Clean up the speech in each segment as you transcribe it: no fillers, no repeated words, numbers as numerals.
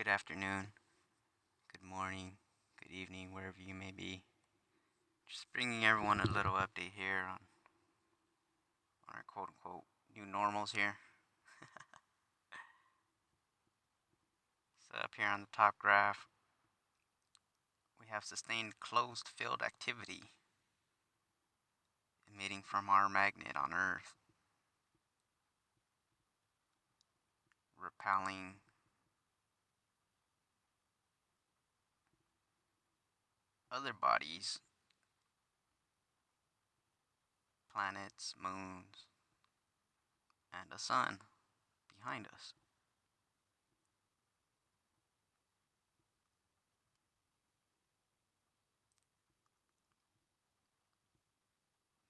Good afternoon, good morning, good evening, wherever you may be. Just bringing everyone a little update here on our quote unquote new normals here. So, up here on the top graph, we have sustained closed field activity emitting from our magnet on Earth, repelling other bodies, planets, moons, and a sun behind us.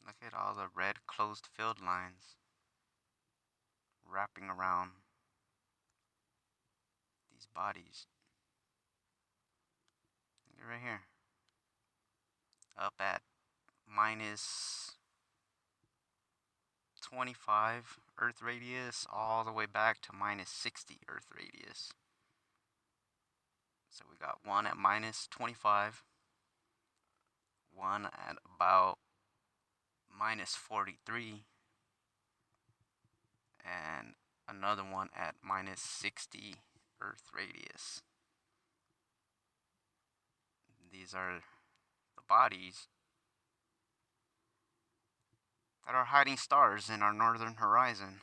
Look at all the red closed field lines wrapping around these bodies. Look right here. Up at minus 25 Earth radius all the way back to minus 60 Earth radius. So we got one at minus 25, one at about minus 43, and another one at minus 60 Earth radius. These are the bodies that are hiding stars in our northern horizon.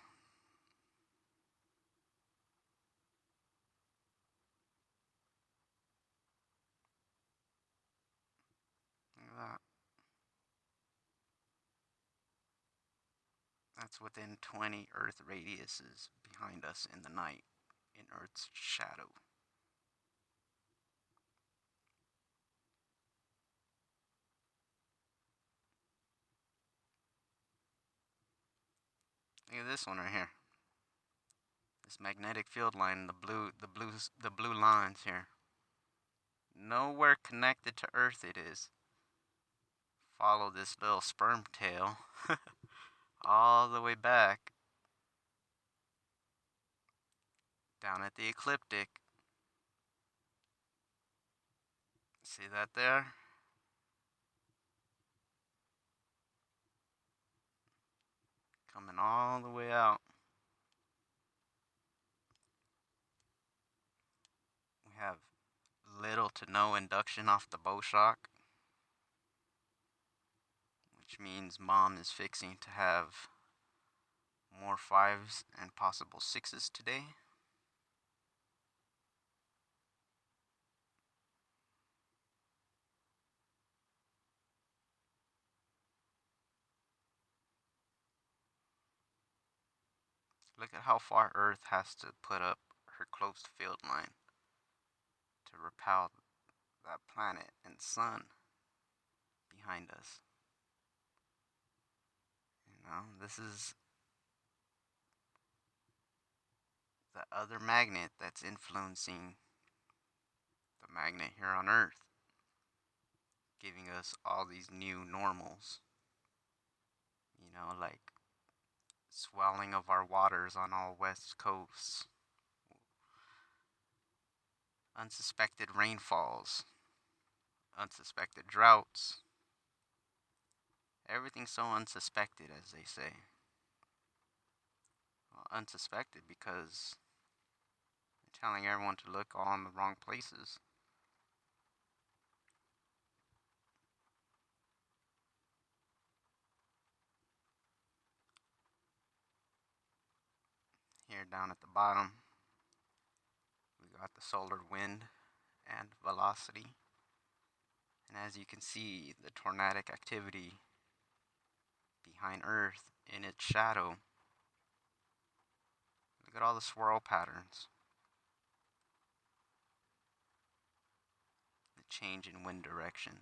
Look at that. That's within 20 Earth radiuses behind us in the night, in Earth's shadow. Look at this one right here. This magnetic field line, the blue lines here. Nowhere connected to Earth it is. Follow this little sperm tail all the way back down at the ecliptic. See that there? Coming all the way out. We have little to no induction off the bow shock, which means Mom is fixing to have more fives and possible sixes today. Look at how far Earth has to put up her closed field line to repel that planet and sun behind us. This is the other magnet that's influencing the magnet here on Earth, giving us all these new normals. Like swelling of our waters on all west coasts, unsuspected rainfalls, unsuspected droughts. Everything's so unsuspected, as they say. Well, unsuspected because they're telling everyone to look all in the wrong places. Here down at the bottom, we got the solar wind and velocity. And as you can see, the tornadic activity behind Earth in its shadow. Look at all the swirl patterns. The change in wind direction.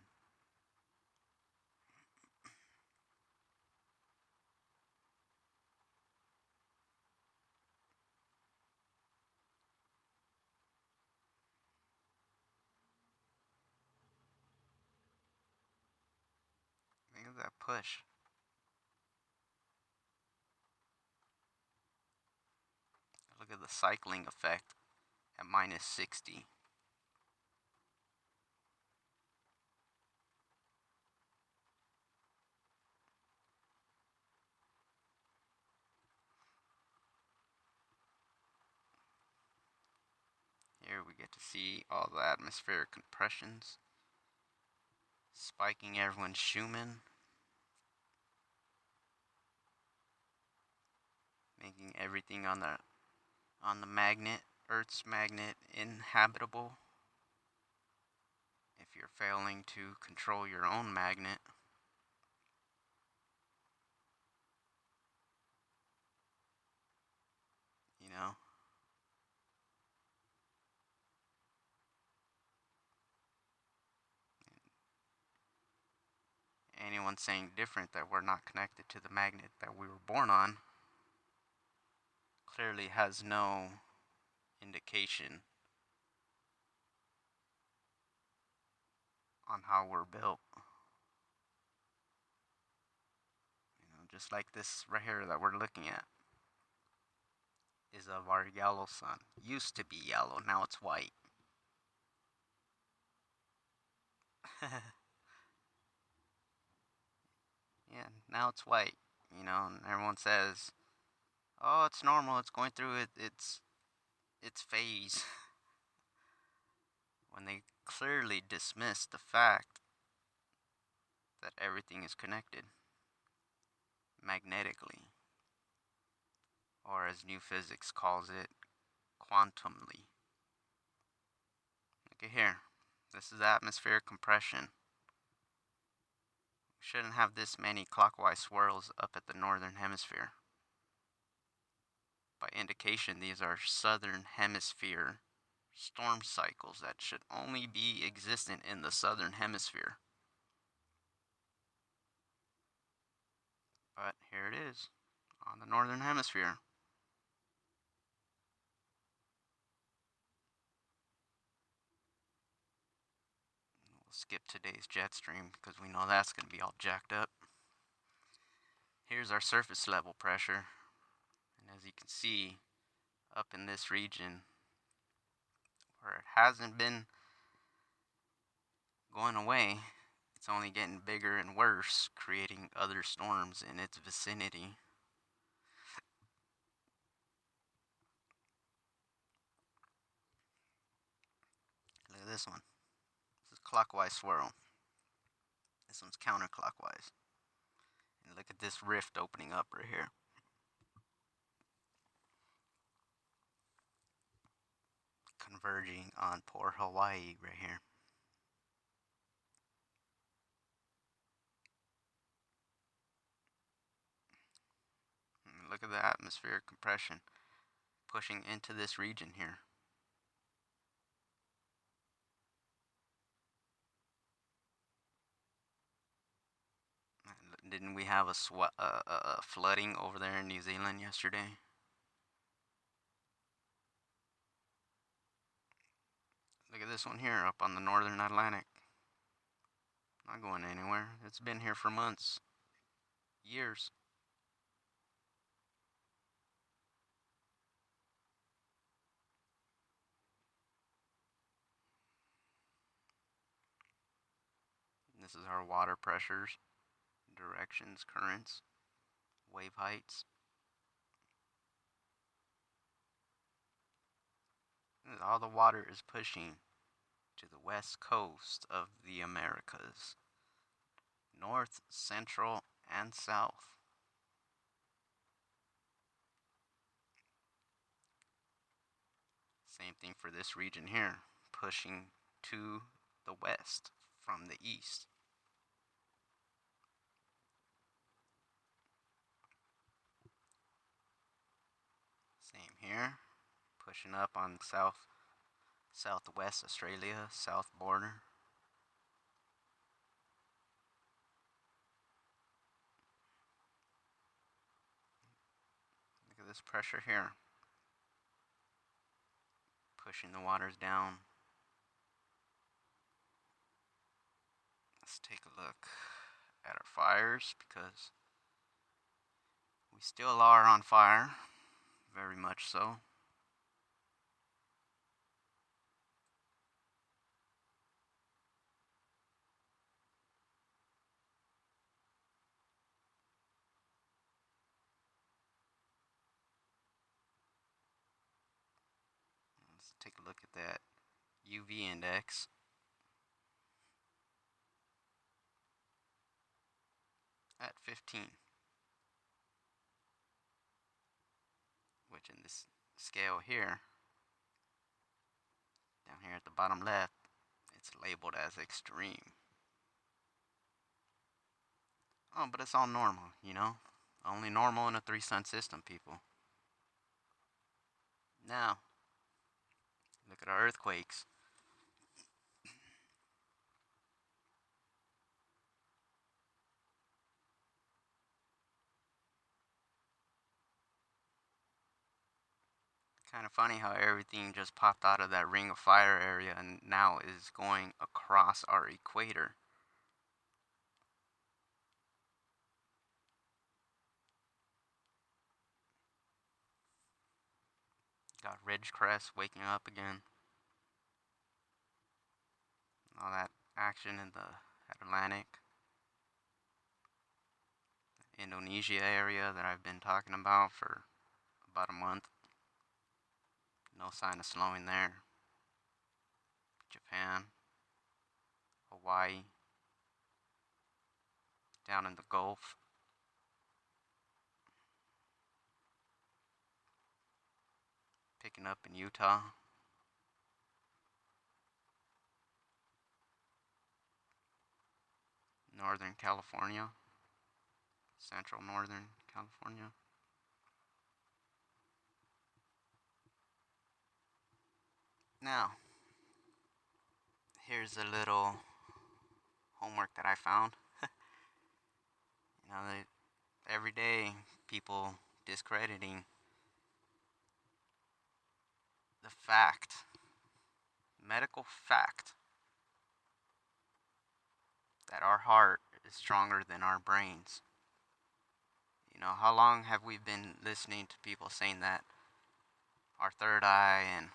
Look at that push. Look at the cycling effect at minus 60. Here we get to see all the atmospheric compressions, spiking everyone's Schumann, making everything on the magnet, Earth's magnet, inhabitable. If you're failing to control your own magnet, you know, anyone saying different, that we're not connected to the magnet that we were born on, clearly has no indication on how we're built. Just like this right here that we're looking at is of our yellow sun. Used to be yellow, now it's white. Yeah, now it's white. And everyone says, "Oh, it's normal. It's going through its phase," when they clearly dismiss the fact that everything is connected magnetically, or as new physics calls it, quantumly. Look at here. This is atmospheric compression. We shouldn't have this many clockwise swirls up at the northern hemisphere. By indication, these are southern hemisphere storm cycles that should only be existent in the southern hemisphere. But here it is, on the northern hemisphere. We'll skip today's jet stream because we know that's going to be all jacked up. Here's our surface level pressure. And as you can see, up in this region, where it hasn't been going away, it's only getting bigger and worse, creating other storms in its vicinity. Look at this one. This is clockwise swirl. This one's counterclockwise. And look at this rift opening up right here. Converging on poor Hawaii right here. And look at the atmospheric compression pushing into this region here. Didn't we have a flooding over there in New Zealand yesterday? Look at this one here up on the northern Atlantic. Not going anywhere. It's been here for months, years. This is our water pressures, directions, currents, wave heights. All the water is pushing to the west coast of the Americas, north, central, and south. Same thing for this region here, pushing to the west from the east. Same here, pushing up on southwest Australia, south border. Look at this pressure here, pushing the waters down. Let's take a look at our fires, because we still are on fire, very much so. Take a look at that UV index at 15, which in this scale here, down here at the bottom left, it's labeled as extreme. Oh, but it's all normal, you know? Only normal in a 3 sun system, people. Now, look at our earthquakes. Kind of funny how everything just popped out of that ring of fire area and now is going across our equator. Got Ridgecrest waking up again. All that action in the Atlantic, Indonesia area that I've been talking about for about a month. No sign of slowing there. Japan, Hawaii, down in the Gulf. Picking up in Utah. Northern California. Central Northern California. Now, here's a little homework that I found. Every day people discrediting the fact, medical fact, that our heart is stronger than our brains. How long have we been listening to people saying that our third eye and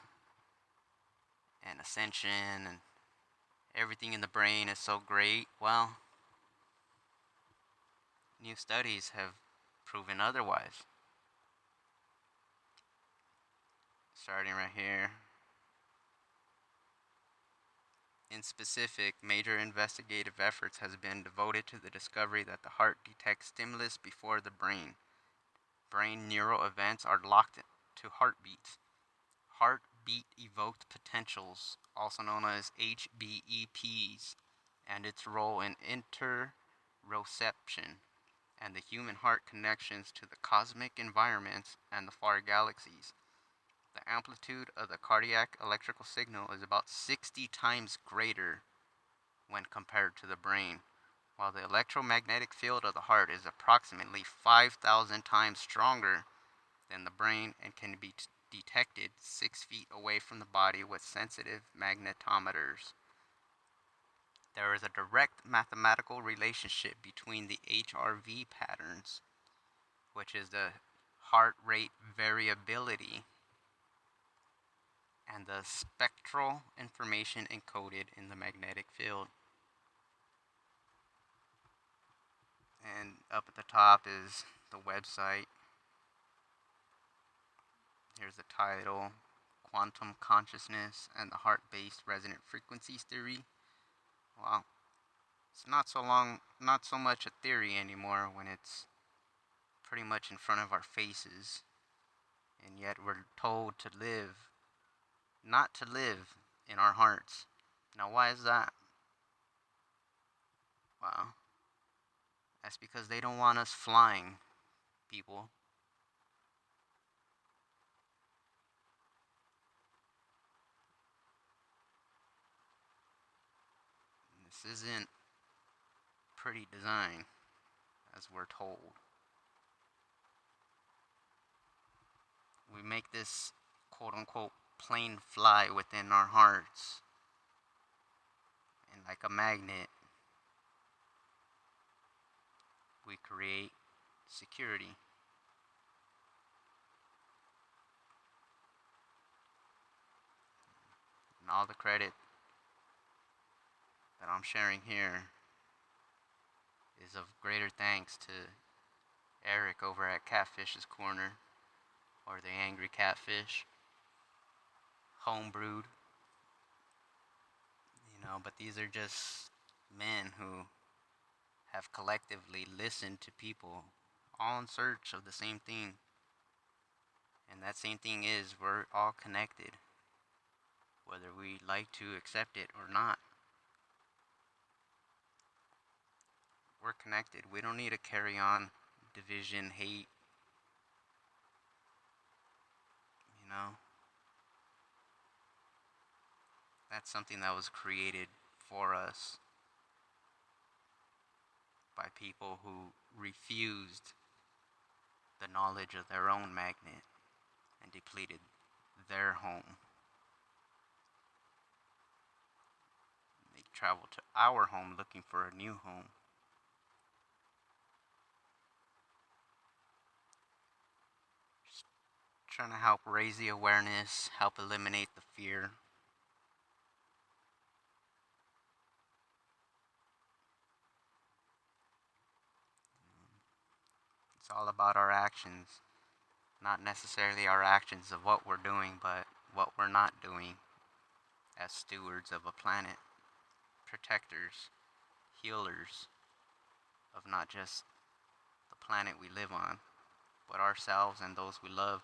ascension and everything in the brain is so great? Well, new studies have proven otherwise. Starting right here. In specific, major investigative efforts has been devoted to the discovery that the heart detects stimulus before the brain. Brain neural events are locked to heartbeats. Heartbeat evoked potentials, also known as HBEPs, and its role in interoception and the human heart connections to the cosmic environments and the far galaxies. The amplitude of the cardiac electrical signal is about 60 times greater when compared to the brain, while the electromagnetic field of the heart is approximately 5,000 times stronger than the brain and can be detected 6 feet away from the body with sensitive magnetometers. There is a direct mathematical relationship between the HRV patterns, which is the heart rate variability, and the spectral information encoded in the magnetic field. And up at the top is the website. Here's the title: Quantum Consciousness and the Heart-Based Resonant Frequencies Theory. Well, it's not so much a theory anymore when it's pretty much in front of our faces. And yet we're told to live, not to live in our hearts. Now, why is that? Well, that's because they don't want us flying, people. This isn't pretty design, as we're told. We make this quote unquote plane fly within our hearts. And like a magnet, we create security. And all the credit that I'm sharing here is of greater thanks to Eric over at Catfish's Corner, or the Angry Catfish. homebrewed, but these are just men who have collectively listened to people all in search of the same thing. And that same thing is we're all connected, whether we like to accept it or not. We're connected. We don't need to carry on division, hate, you know. That's something that was created for us by people who refused the knowledge of their own magnet and depleted their home. They traveled to our home looking for a new home. Just trying to help raise the awareness, help eliminate the fear. It's all about our actions, not necessarily our actions of what we're doing, but what we're not doing as stewards of a planet, protectors, healers of not just the planet we live on, but ourselves and those we love,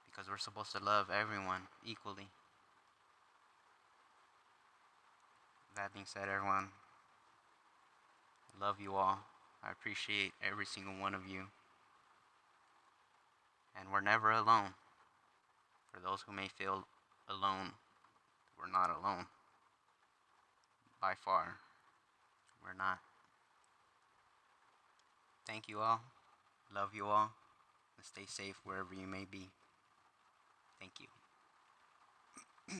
because we're supposed to love everyone equally. That being said, everyone, I love you all. I appreciate every single one of you. And we're never alone. For those who may feel alone, we're not alone. By far, we're not. Thank you all. Love you all. And stay safe wherever you may be. Thank you.